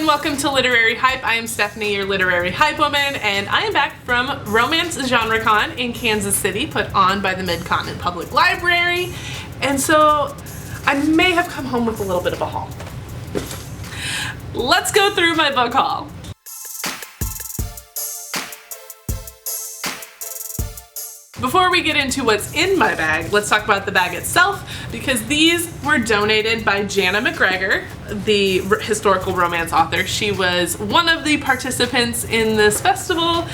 and welcome to Literary Hype. I am Stephanie, your literary hype woman, and I am back from Romace Genre Con in Kansas City, put on by the Mid-Continent Public Library. And so I may have come home with a little bit of a haul. Let's go through my book haul. Before we get into what's in my bag, let's talk about the bag itself, because these were donated by Jana McGregor, the historical romance author. She was one of the participants in this festival,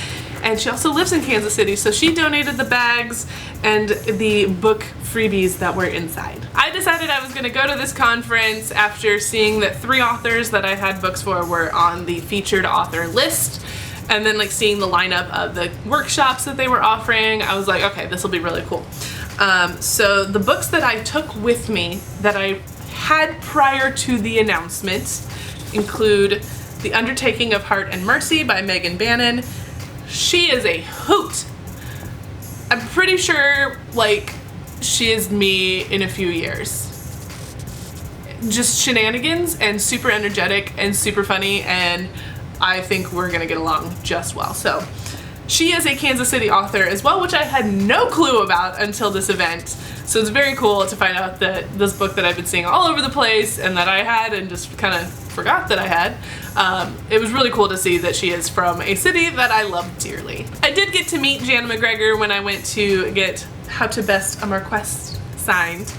and she also lives in Kansas City, so she donated the bags and the book freebies that were inside. I decided I was going to go to this conference after seeing that 3 authors that I had books for were on the featured author list. And then seeing the lineup of the workshops that they were offering, I was like, okay, this will be really cool. So the books that I took with me that I had prior to the announcement include The Undertaking of Heart and Mercy by Megan Bannon. She is a hoot. I'm pretty sure she is me in a few years. Just shenanigans and super energetic and super funny, and I think we're gonna get along just well. So she is a Kansas City author as well, which I had no clue about until this event. So it's very cool to find out that this book that I've been seeing all over the place and that I had and just kind of forgot that I had, it was really cool to see that she is from a city that I love dearly. I did get to meet Jana McGregor when I went to get How to Best a Marquess signed.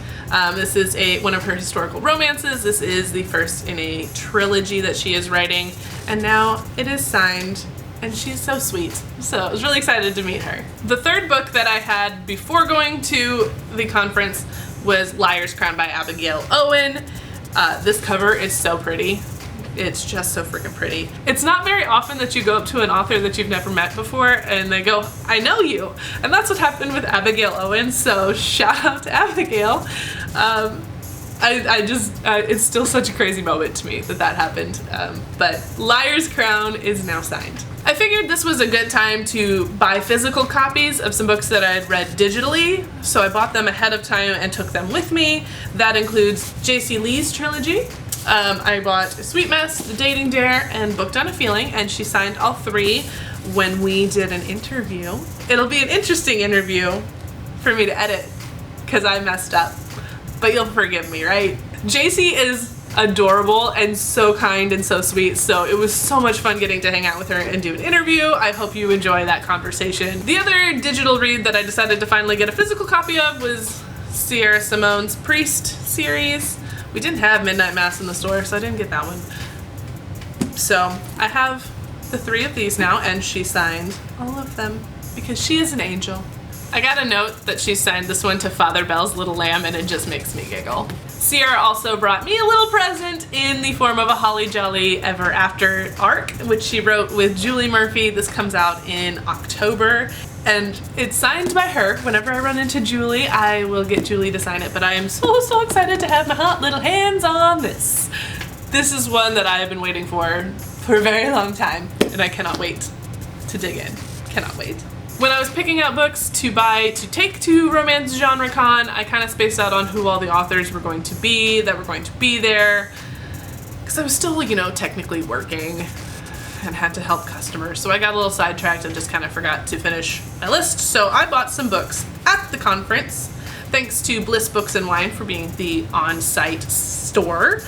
This is one of her historical romances. This is the first in a trilogy that she is writing, and now it is signed, and she's so sweet. So I was really excited to meet her. The third book that I had before going to the conference was Liar's Crown by Abigail Owen. This cover is so pretty. It's just so freaking pretty. It's not very often that you go up to an author that you've never met before and they go, I know you. And that's what happened with Abigail Owen, so shout out to Abigail. It's still such a crazy moment to me that happened. But Liar's Crown is now signed. I figured this was a good time to buy physical copies of some books that I had read digitally, so I bought them ahead of time and took them with me. That includes J.C. Lee's trilogy. I bought Sweet Mess, The Dating Dare, and Booked on a Feeling, and she signed all 3 when we did an interview. It'll be an interesting interview for me to edit because I messed up, but you'll forgive me, right? JC is adorable and so kind and so sweet, so it was so much fun getting to hang out with her and do an interview. I hope you enjoy that conversation. The other digital read that I decided to finally get a physical copy of was Sierra Simone's Priest series. We didn't have Midnight Mass in the store, so I didn't get that one. So I have the 3 of these now, and she signed all of them because she is an angel. I got a note that she signed this one to Father Bell's Little Lamb, and it just makes me giggle. Sierra also brought me a little present in the form of a Holly Jolly Ever After arc, which she wrote with Julie Murphy. This comes out in October. And it's signed by her. Whenever I run into Julie, I will get Julie to sign it, but I am so excited to have my hot little hands on this. This is one that I have been waiting for a very long time, and I cannot wait to dig in. Cannot wait. When I was picking out books to buy to take to Romace Genre Con, I kind of spaced out on who all the authors were going to be that were going to be there, because I was still, technically working and had to help customers, so I got a little sidetracked and just kind of forgot to finish my list. So I bought some books at the conference, thanks to Bliss Books and Wine for being the on-site store.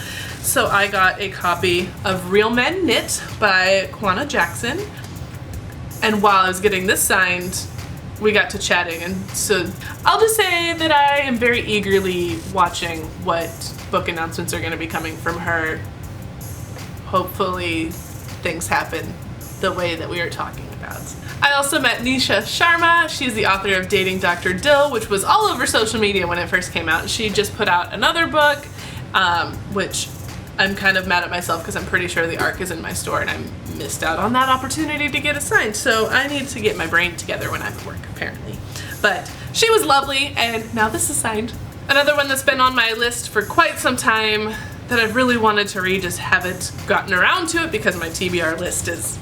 So I got a copy of Real Men Knit by Kwana Jackson, and while I was getting this signed, we got to chatting, and so I'll just say that I am very eagerly watching what book announcements are going to be coming from her. Hopefully things happen the way that we are talking about. I also met Nisha Sharma. She's the author of Dating Dr. Dill, which was all over social media when it first came out. She just put out another book, which I'm kind of mad at myself because I'm pretty sure the arc is in my store and I missed out on that opportunity to get it signed. So I need to get my brain together when I'm at work, apparently. But she was lovely, and now this is signed. Another one that's been on my list for quite some time that I've really wanted to read, just haven't gotten around to it because my TBR list is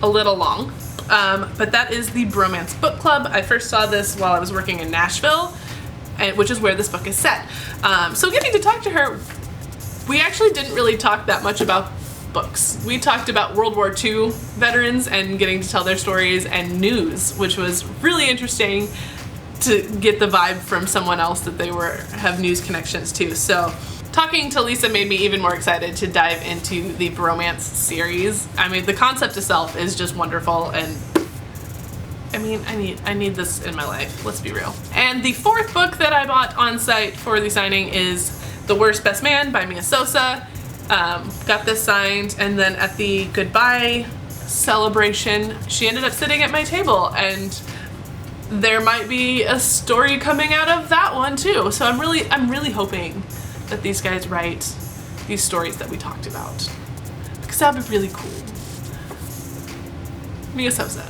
a little long. But that is the Bromance Book Club. I first saw this while I was working in Nashville, which is where this book is set. So getting to talk to her, we actually didn't really talk that much about books. We talked about World War II veterans and getting to tell their stories, and news, which was really interesting to get the vibe from someone else that they have news connections to. So talking to Lisa made me even more excited to dive into the Romace series. I mean, the concept itself is just wonderful, and I mean, I need this in my life, let's be real. And the fourth book that I bought on site for the signing is The Worst Best Man by Mia Sosa. Got this signed, and then at the goodbye celebration, she ended up sitting at my table, and there might be a story coming out of that one too. So I'm really hoping that these guys write these stories that we talked about, because that would be really cool. Mia Sosa.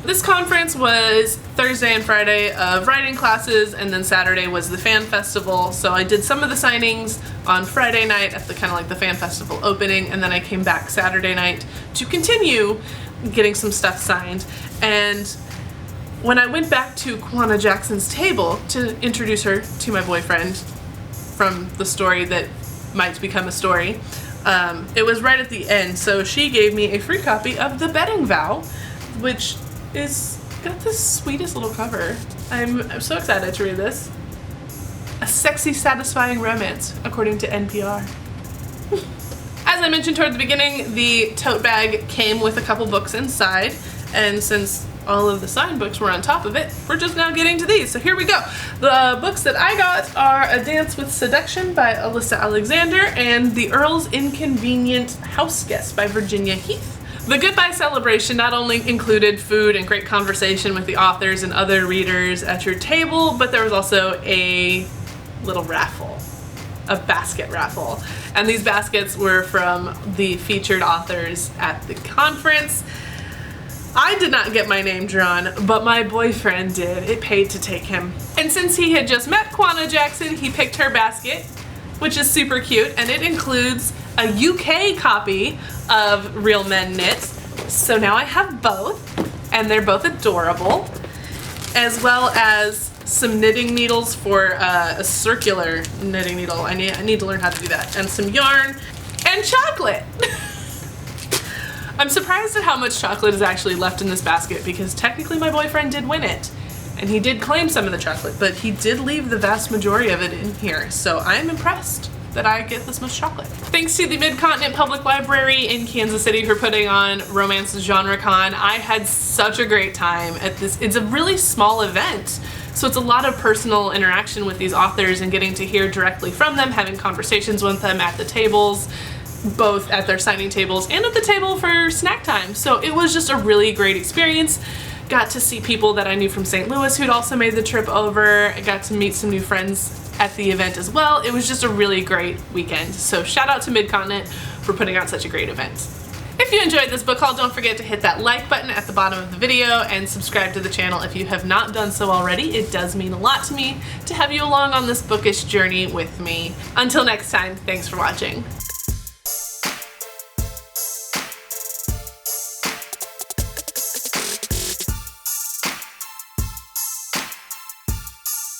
This conference was Thursday and Friday of writing classes, and then Saturday was the fan festival. So I did some of the signings on Friday night at the kind of like the fan festival opening, and then I came back Saturday night to continue getting some stuff signed. And when I went back to Kwana Jackson's table to introduce her to my boyfriend from the story that might become a story, it was right at the end. So she gave me a free copy of The Bedding Vow, which is got the sweetest little cover. I'm so excited to read this. A sexy, satisfying romance, according to NPR. As I mentioned toward the beginning, the tote bag came with a couple books inside, and since all of the signed books were on top of it, we're just now getting to these. So here we go. The books that I got are A Dance with Seduction by Alyssa Alexander and The Earl's Inconvenient House Guest by Virginia Heath. The goodbye celebration not only included food and great conversation with the authors and other readers at your table, but there was also a little raffle, a basket raffle. And these baskets were from the featured authors at the conference. I did not get my name drawn, but my boyfriend did. It paid to take him. And since he had just met Kwana Jackson, he picked her basket, which is super cute, and it includes a UK copy of Real Men Knit. So now I have both, and they're both adorable, as well as some knitting needles for a circular knitting needle. I need to learn how to do that. And some yarn and chocolate. I'm surprised at how much chocolate is actually left in this basket, because technically my boyfriend did win it. And he did claim some of the chocolate, but he did leave the vast majority of it in here. So I'm impressed that I get this much chocolate. Thanks to the Mid-Continent Public Library in Kansas City for putting on Romace Genre Con. I had such a great time at this. It's a really small event, so it's a lot of personal interaction with these authors and getting to hear directly from them, having conversations with them at the tables, both at their signing tables and at the table for snack time. So it was just a really great experience. Got to see people that I knew from St. Louis who'd also made the trip over. I got to meet some new friends at the event as well. It was just a really great weekend. So shout out to Mid-Continent for putting on such a great event. If you enjoyed this book haul, don't forget to hit that like button at the bottom of the video and subscribe to the channel if you have not done so already. It does mean a lot to me to have you along on this bookish journey with me. Until next time, thanks for watching.